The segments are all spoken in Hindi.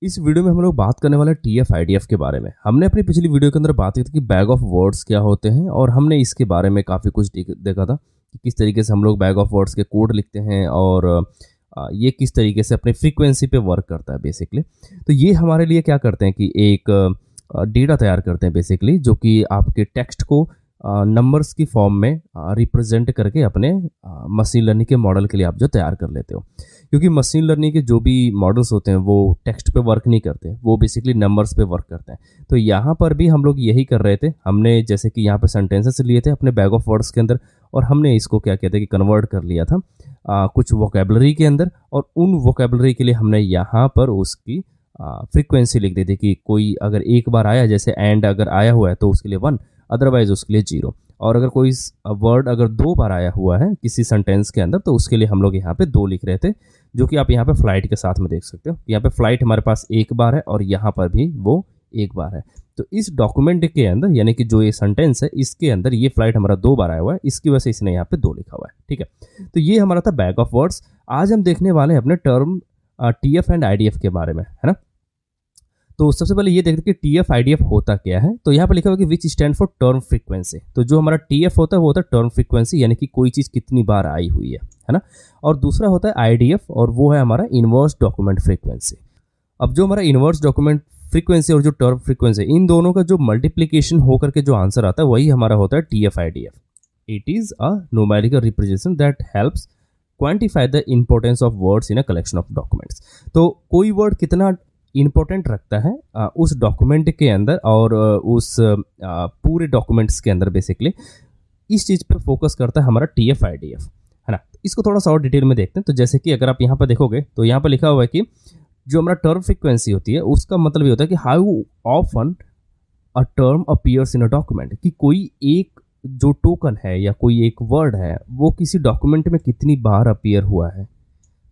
इस वीडियो में हम लोग बात करने वाले टीएफ आईडीएफ के बारे में। हमने अपनी पिछली वीडियो के अंदर बात की थी कि बैग ऑफ वर्ड्स क्या होते हैं और हमने इसके बारे में काफ़ी कुछ देखा था कि किस तरीके से हम लोग बैग ऑफ वर्ड्स के कोड लिखते हैं और ये किस तरीके से अपने फ्रीक्वेंसी पे वर्क करता है बेसिकली। तो ये हमारे लिए क्या करते हैं कि एक डेटा तैयार करते हैं बेसिकली, जो कि आपके टेक्स्ट को नंबर्स की फॉर्म में रिप्रेजेंट करके अपने मशीन लर्निंग के मॉडल के लिए आप जो तैयार कर लेते हो। क्योंकि मशीन लर्निंग के जो भी मॉडल्स होते हैं वो टेक्स्ट पे वर्क नहीं करते, वो बेसिकली नंबर्स पे वर्क करते हैं। तो यहाँ पर भी हम लोग यही कर रहे थे। हमने जैसे कि यहाँ पे सेंटेंसेस लिए थे अपने बैग ऑफ वर्ड्स के अंदर और हमने इसको क्या कहते हैं कि कन्वर्ट कर लिया था कुछ वोकेबलरी के अंदर, और उन वोकेबलरी के लिए हमने यहाँ पर उसकी फ्रीक्वेंसी लिख दी थी कि कोई अगर एक बार आया, जैसे एंड अगर आया हुआ है तो उसके लिए 1, अदरवाइज उसके लिए 0। और अगर कोई वर्ड अगर 2 बार आया हुआ है किसी सेंटेंस के अंदर तो उसके लिए हम लोग यहाँ पे 2 लिख रहे थे, जो कि आप यहाँ पे फ्लाइट के साथ में देख सकते हो। यहाँ पे फ्लाइट हमारे पास 1 बार है और यहाँ पर भी वो 1 बार है। तो इस डॉक्यूमेंट के अंदर यानी कि जो ये सेंटेंस है इसके अंदर ये फ्लाइट हमारा 2 बार आया हुआ है, इसकी वजह से इसने यहाँ पे 2 लिखा हुआ है। ठीक है, तो ये हमारा था बैग ऑफ वर्ड्स। आज हम देखने वाले हैं अपने टर्म टीएफ एंड आईडीएफ के बारे में, है ना। तो सबसे पहले ये देखते हैं कि टीएफ आईडीएफ होता क्या है। तो यहाँ पर लिखा हुआ है कि विच स्टैंड फॉर टर्म फ्रीक्वेंसी। तो जो हमारा टीएफ होता है वो होता है टर्म फ्रीक्वेंसी, यानी कि कोई चीज़ कितनी बार आई हुई है ना। और दूसरा होता है आईडीएफ और वो है हमारा इनवर्स डॉक्यूमेंट फ्रीक्वेंसी। अब जो हमारा इनवर्स डॉक्यूमेंट फ्रीक्वेंसी और जो टर्म फ्रीक्वेंसी, इन दोनों का जो मल्टीप्लीकेशन होकर के जो आंसर आता है वही हमारा होता है TF IDF. It is a numerical representation that helps quantify the importance of words in a collection of documents. तो कोई वर्ड कितना इंपॉर्टेंट रखता है उस डॉक्यूमेंट के अंदर और उस पूरे डॉक्यूमेंट्स के अंदर, बेसिकली इस चीज़ पर फोकस करता है हमारा टीएफ आईडीएफ, है ना। इसको थोड़ा सा और डिटेल में देखते हैं। तो जैसे कि अगर आप यहाँ पर देखोगे तो यहाँ पर लिखा हुआ है कि जो हमारा टर्म फ्रीक्वेंसी होती है उसका मतलब ये होता है कि how often a term appears in a document, कि कोई एक जो टोकन है या कोई एक वर्ड है वो किसी डॉक्यूमेंट में कितनी बार अपीयर हुआ है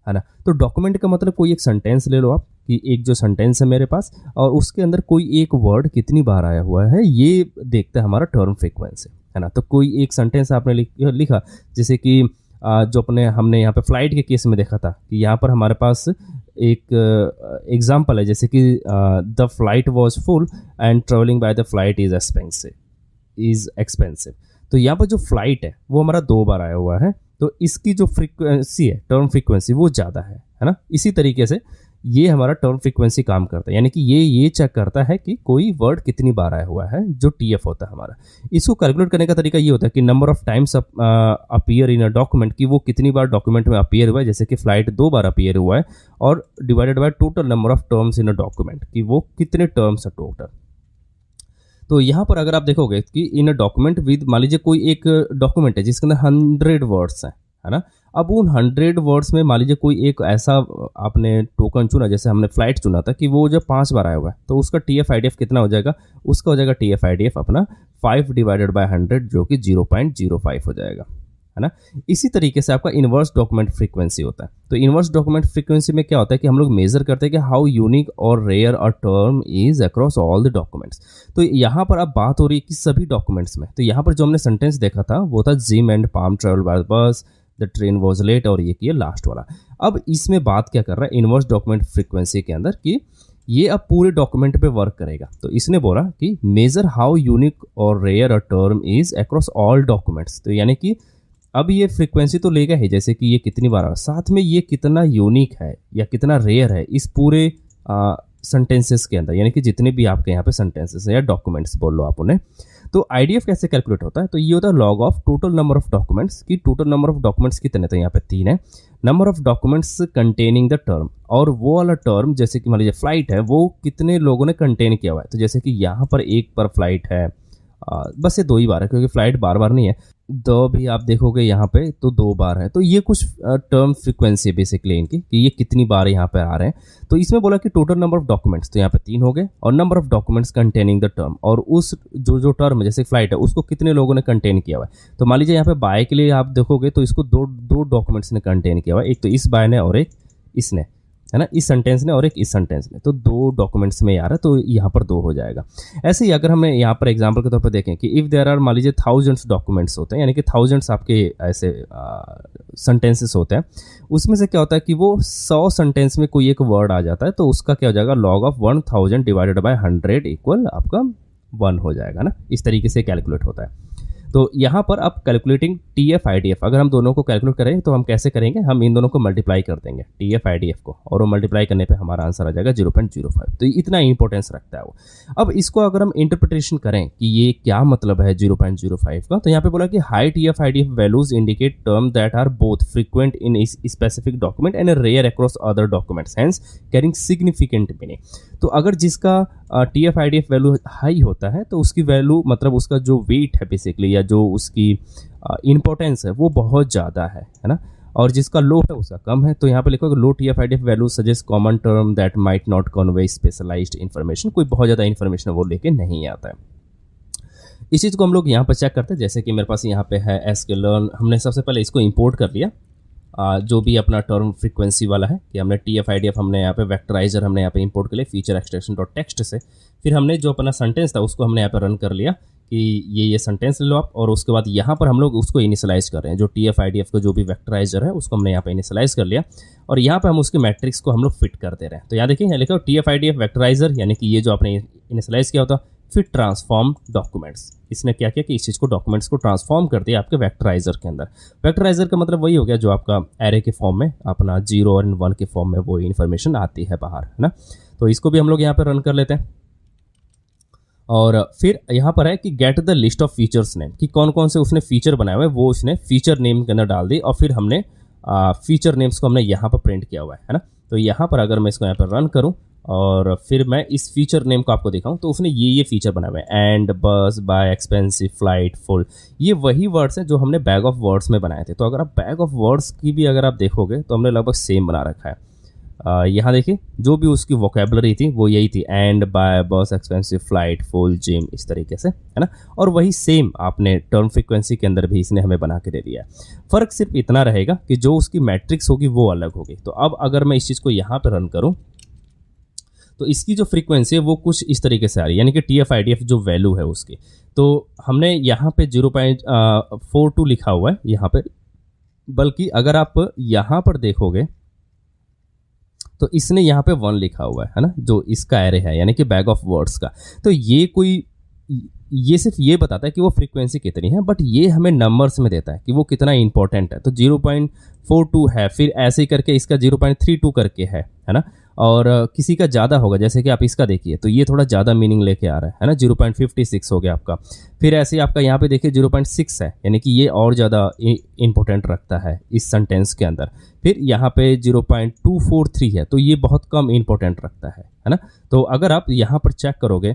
ना। तो डॉक्यूमेंट का मतलब कोई एक सेंटेंस ले लो आप, कि एक जो सेंटेंस है मेरे पास और उसके अंदर कोई एक वर्ड कितनी बार आया हुआ है, ये देखता है हमारा टर्म फ्रीक्वेंसी, है ना। तो कोई एक सेंटेंस आपने लिखा जैसे कि जो हमने यहाँ पे फ्लाइट के केस में देखा था कि यहाँ पर हमारे पास एक एग्जाम्पल है, जैसे कि the flight was full and travelling by the flight is expensive. तो यहाँ पर जो फ्लाइट है वो हमारा 2 बार आया हुआ है, तो इसकी जो फ्रीक्वेंसी है टर्म फ्रीक्वेंसी वो ज़्यादा है ना। इसी तरीके से ये हमारा टर्म फ्रीक्वेंसी काम करता है, यानी कि ये चेक करता है कि कोई वर्ड कितनी बार आया हुआ है, जो टीएफ होता है हमारा। इसको कैलकुलेट करने का तरीका ये होता है कि number of times appear in a document, कि वो कितनी बार डॉक्यूमेंट में अपीयर हुआ है। जैसे कि फ्लाइट 2 बार अपीयर हुआ है, और divided by total number of terms in a document, कि वो कितने टर्म्स है टोटल। तो यहाँ पर अगर आप देखोगे कि इन अ डॉक्यूमेंट विद, मान लीजिए कोई एक डॉक्यूमेंट है जिसके अंदर 100 वर्ड्स हैं, है ना। अब उन 100 वर्ड्स में मान लीजिए कोई एक ऐसा आपने टोकन चुना, जैसे हमने फ्लाइट चुना था, कि वो जब 5 बार आया हुआ है तो उसका टीएफ आईडीएफ कितना हो जाएगा, उसका हो जाएगा टीएफ आईडीएफ अपना 5 डिवाइडेड बाय 100, जो कि 0.05 हो जाएगा, है ना। इसी तरीके से आपका इनवर्स डॉक्यूमेंट फ्रीक्वेंसी होता है। तो इनवर्स डॉक्यूमेंट फ्रीक्वेंसी में क्या होता है कि हम लोग मेजर करते हैं कि हाउ यूनिक और rare a term is across all the documents. तो यहाँ पर अब बात हो रही है कि सभी डॉक्यूमेंट्स में। तो यहाँ पर जो हमने सेंटेंस देखा था वो था gym and palm travel by बस, द ट्रेन वॉज लेट, और ये किया लास्ट वाला। अब इसमें बात क्या कर रहा है इनवर्स डॉक्यूमेंट फ्रीक्वेंसी के अंदर, कि ये अब पूरे डॉक्यूमेंट पे वर्क करेगा। तो इसने बोला कि मेजर हाउ यूनिक और rare a term is across all documents. तो यानी कि अब ये फ्रीक्वेंसी तो लेगा ही, जैसे कि ये कितनी बार, साथ में ये कितना यूनिक है या कितना रेयर है इस पूरे सेंटेंसेस के अंदर, यानी कि जितने भी आपके यहाँ पे सेंटेंसेस है या डॉक्यूमेंट्स बोल लो आप उन्हें। तो आईडीएफ कैसे कैलकुलेट होता है, तो ये होता है log of total number of documents, की टोटल नंबर ऑफ डॉक्यूमेंट्स कितने, तो यहाँ पे 3 है। Number of documents containing the term, और वो वाला टर्म जैसे कि मान लीजिए फ्लाइट है वो कितने लोगों ने कंटेन किया हुआ है। तो जैसे कि यहाँ पर 1 पर फ्लाइट है, बस ये 2 ही बार है क्योंकि फ्लाइट बार बार नहीं है। 2 भी आप देखोगे यहाँ पे तो 2 बार है। तो ये कुछ टर्म फ्रीक्वेंसी है बेसिकली इनकी, कि ये कितनी बार यहाँ पे आ रहे हैं। तो इसमें बोला कि टोटल नंबर ऑफ डॉक्यूमेंट्स, तो यहाँ पे 3 हो गए, और number of documents containing the term, और उस जो टर्म है जैसे फ्लाइट है उसको कितने लोगों ने कंटेन किया हुआ है। तो मान लीजिए यहाँ पे बाय के लिए आप देखोगे तो इसको दो डॉक्यूमेंट्स ने कंटेन किया हुआ है, एक तो इस बाय ने और एक इसने। है ना, इस सेंटेंस ने और एक इस सेंटेंस ने, तो 2 डॉक्यूमेंट्स में आ रहा है, तो यहाँ पर 2 हो जाएगा। ऐसे ही अगर हमें यहाँ पर एग्जांपल के तौर पर देखें कि इफ़ देयर आर, मान लीजिए थाउजेंड्स डॉक्यूमेंट्स होते हैं, यानी कि थाउजेंड्स आपके ऐसे सेंटेंसेस होते हैं, उसमें से क्या होता है कि वो 100 सेंटेंस में कोई एक वर्ड आ जाता है, तो उसका क्या हो जाएगा, log of 1000 divided by 100 equal आपका 1 हो जाएगा ना। इस तरीके से कैलकुलेट होता है। तो यहाँ पर अब कैलकुलेटिंग TF IDF, अगर हम दोनों को कैलकुलेट करें तो हम कैसे करेंगे, हम इन दोनों को मल्टीप्लाई कर देंगे TF IDF को, और वो मल्टीप्लाई करने पे हमारा आंसर आ जाएगा 0.05। तो इतना इंपॉर्टेंस रखता है वो। अब इसको अगर हम इंटरप्रिटेशन करें कि ये क्या मतलब है 0.05 का, तो यहाँ पे बोला कि high TF IDF values indicate term that are both frequent in specific document and rare across other documents, hence carrying significant meaning. तो अगर जिसका TF IDF वैल्यू हाई होता है तो उसकी वैल्यू मतलब उसका जो वेट है बेसिकली, या जो उसकी इंपॉर्टेंस है वो बहुत ज़्यादा है ना, और जिसका लो है उसका कम है। तो यहाँ पे लिखो low TF IDF value suggest common term that might not convey specialized information, कोई बहुत ज़्यादा इन्फॉर्मेशन वो लेके नहीं आता है। इस चीज़ को हम लोग यहाँ पर चेक करते हैं, जैसे कि मेरे पास यहाँ पे है sklearn, हमने सबसे पहले इसको इंपोर्ट कर लिया, जो भी अपना टर्म फ्रीक्वेंसी वाला है, कि हमने TF IDF हमने यहाँ पे वेक्टराइजर हमने यहाँ पे इंपोर्ट कर लिया फीचर एक्सट्रैक्शन डॉट टेक्स्ट से। फिर हमने जो अपना सेंटेंस था उसको हमने यहाँ पे रन कर लिया कि ये सेंटेंस ले लो आप, और उसके बाद यहाँ पर हम लोग उसको इनिशियलाइज कर रहे हैं, जो TF IDF का जो भी वेक्टराइजर है उसको हमने यहाँ पे इनिशियलाइज कर लिया, और यहाँ पे हम उसके मैट्रिक्स को हम लोग फिट कर दे रहे हैं। तो यहाँ देखिए, यहाँ लिखा TF IDF वेक्टराइजर, यानी कि ये जो आपने इनिशियलाइज किया होता, फिर ट्रांसफॉर्म डॉक्यूमेंट्स, इसने क्या किया कि इस चीज़ को डॉक्यूमेंट्स को ट्रांसफॉर्म कर दिया आपके वेक्टराइजर के अंदर। वेक्टराइजर का मतलब वही हो गया जो आपका एरे के फॉर्म में अपना 0 और 1 के फॉर्म में वो इन्फॉर्मेशन आती है बाहर, है ना। तो इसको भी हम लोग यहाँ पर रन कर लेते हैं, और फिर यहाँ पर है कि get the list of features name, कि कौन कौन से उसने फीचर बनाए हुए हैं वो उसने फीचर नेम के अंदर डाल दी, और फिर हमने फीचर नेम्स को हमने यहाँ पर प्रिंट किया हुआ है ना। तो यहाँ पर अगर मैं इसको यहाँ पर रन करूँ और फिर मैं इस फीचर नेम को आपको दिखाऊं, तो उसने ये फीचर बनाए हुए हैं, एंड, बस, बाय, एक्सपेंसिव, फ्लाइट, फुल, ये वही वर्ड्स हैं जो हमने बैग ऑफ वर्ड्स में बनाए थे। तो अगर आप बैग ऑफ वर्ड्स की भी अगर आप देखोगे तो हमने लगभग सेम बना रखा है। यहाँ देखिए, जो भी उसकी वोकेबलरी थी वो यही थी, एंड, बाय, बस, एक्सपेंसिव, फ्लाइट, फुल, जिम, इस तरीके से, है ना। और वही सेम आपने टर्म फ्रीक्वेंसी के अंदर भी इसने हमें बना के दे दिया है। फ़र्क सिर्फ इतना रहेगा कि जो उसकी मैट्रिक्स होगी वो अलग होगी। तो अब अगर मैं इस चीज़ को यहाँ पर रन करूँ तो इसकी जो फ्रीक्वेंसी है वो कुछ इस तरीके से आ रही है, यानी कि TF IDF जो वैल्यू है उसकी, तो हमने यहाँ पे 0.42 लिखा हुआ है यहाँ पे, बल्कि अगर आप यहाँ पर देखोगे तो इसने यहाँ पे 1 लिखा हुआ है ना, जो इसका एरे है, यानी कि बैग ऑफ वर्ड्स का। तो ये सिर्फ ये बताता है कि वो फ्रीक्वेंसी कितनी है, बट ये हमें नंबर्स में देता है कि वो कितना इंपॉर्टेंट है। तो 0.42 है, फिर ऐसे ही करके इसका 0.32 करके है ना, और किसी का ज़्यादा होगा, जैसे कि आप इसका देखिए तो ये थोड़ा ज़्यादा मीनिंग लेके आ रहा है ना, 0.56 हो गया आपका। फिर ऐसे ही आपका यहाँ पे देखिए 0.6 है, यानी कि ये और ज़्यादा इंपॉर्टेंट रखता है इस सेंटेंस के अंदर। फिर यहाँ पे 0.243 है, तो ये बहुत कम इंपॉर्टेंट रखता है ना। तो अगर आप यहाँ पर चेक करोगे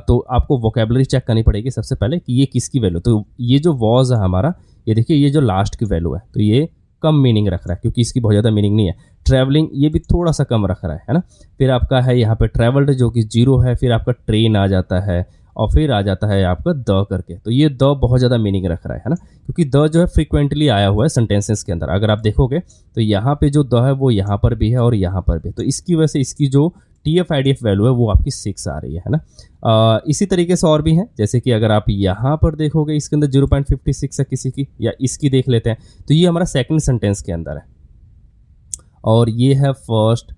तो आपको वोकेबलरी चेक करनी पड़ेगी सबसे पहले कि ये किसकी वैल्यू। तो ये जो वॉज है हमारा, ये देखिए ये जो लास्ट की वैल्यू है, तो ये कम मीनिंग रख रहा है क्योंकि इसकी बहुत ज़्यादा मीनिंग नहीं है। ट्रैवलिंग, ये भी थोड़ा सा कम रख रहा है ना। फिर आपका है यहाँ पे ट्रैवल्ड जो कि 0 है, फिर आपका ट्रेन आ जाता है, और फिर आ जाता है आपका द करके, तो ये द बहुत ज़्यादा मीनिंग रख रहा है ना, क्योंकि द जो है फ्रीक्वेंटली आया हुआ है सेंटेंसेस के अंदर। अगर आप देखोगे तो यहाँ पे जो द है वो यहाँ पर भी है और यहाँ पर भी, तो इसकी वजह से इसकी जो TF IDF वैल्यू है वो आपकी 6 आ रही है ना। इसी तरीके से और भी हैं, जैसे कि अगर आप यहाँ पर देखोगे इसके अंदर 0.56 है किसी की, या इसकी देख लेते हैं, तो ये हमारा सेकंड सेंटेंस के अंदर है, और ये है first,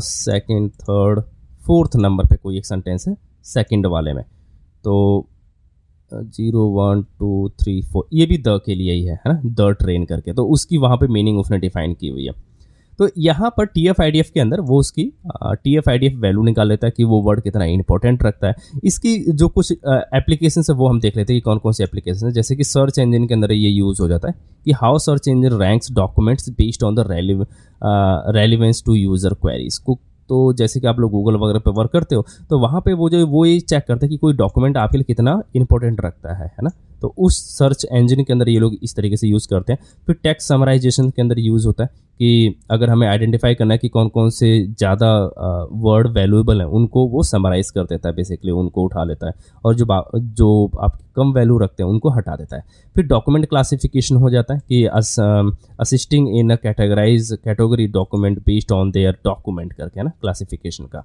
second, third, fourth number पे कोई एक सेंटेंस है सेकंड वाले में। तो 0, 1, 2, 3, 4 ये भी द के लिए ही है ना, द ट्रेन करके, तो उसकी वहाँ पे मीनिंग उसने डिफाइन की हुई है। तो यहाँ पर TF IDF के अंदर वो उसकी TF IDF वैल्यू निकाल लेता है कि वो वर्ड कितना इंपॉर्टेंट रखता है। इसकी जो कुछ एप्लीकेशन है वो हम देख लेते हैं कि कौन कौन सी एप्लीकेशन है, जैसे कि सर्च इंजन के अंदर ये यूज़ हो जाता है कि how search engine ranks documents based on the relevance to user queries को। तो जैसे कि आप लोग गूगल वगैरह पे वर्क करते हो तो वहाँ पे वो ये चेक करते हैं कि कोई डॉक्यूमेंट आपके लिए कितना इंपॉर्टेंट रखता है ना। तो उस सर्च इंजन के अंदर ये लोग इस तरीके से यूज़ करते हैं। फिर टेक्स्ट समराइजेशन के अंदर यूज़ होता है कि अगर हमें आइडेंटिफाई करना है कि कौन कौन से ज़्यादा वर्ड वैल्यूएबल हैं, उनको वो समराइज़ कर देता है, बेसिकली उनको उठा लेता है, और जो आप कम वैल्यू रखते हैं उनको हटा देता है। फिर डॉक्यूमेंट क्लासिफिकेशन हो जाता है कि assisting in a category document based on their document करके, है ना, क्लासिफिकेशन का।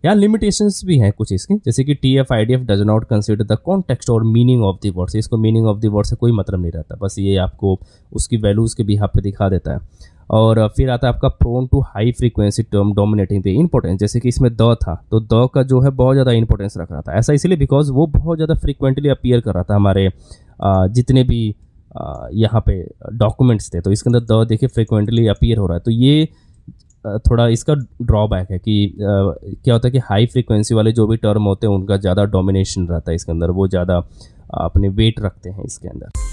यहाँ लिमिटेशंस भी हैं कुछ इसके, जैसे कि TF-IDF does not consider the context और मीनिंग ऑफ द वर्ड्स। इसको मीनिंग ऑफ द वर्ड से कोई मतलब नहीं रहता, बस ये आपको उसकी वैल्यूज़ के बिहाफ पे दिखा देता है। और फिर आता है आपका prone to high frequency term dominating the importance, जैसे कि इसमें द था, तो द का जो है बहुत ज़्यादा इंपॉर्टेंस रख रहा था। ऐसा इसलिए बिकॉज वो बहुत ज़्यादा फ्रीक्वेंटली अपीयर कर रहा था हमारे जितने भी यहाँ पे डॉक्यूमेंट्स थे, तो इसके अंदर द देखिए फ्रीक्वेंटली अपीयर हो रहा है। तो ये थोड़ा इसका ड्रॉबैक है कि क्या होता है कि हाई फ्रीक्वेंसी वाले जो भी टर्म होते हैं उनका ज़्यादा डोमिनेशन रहता है इसके अंदर, वो ज़्यादा अपने वेट रखते हैं इसके अंदर।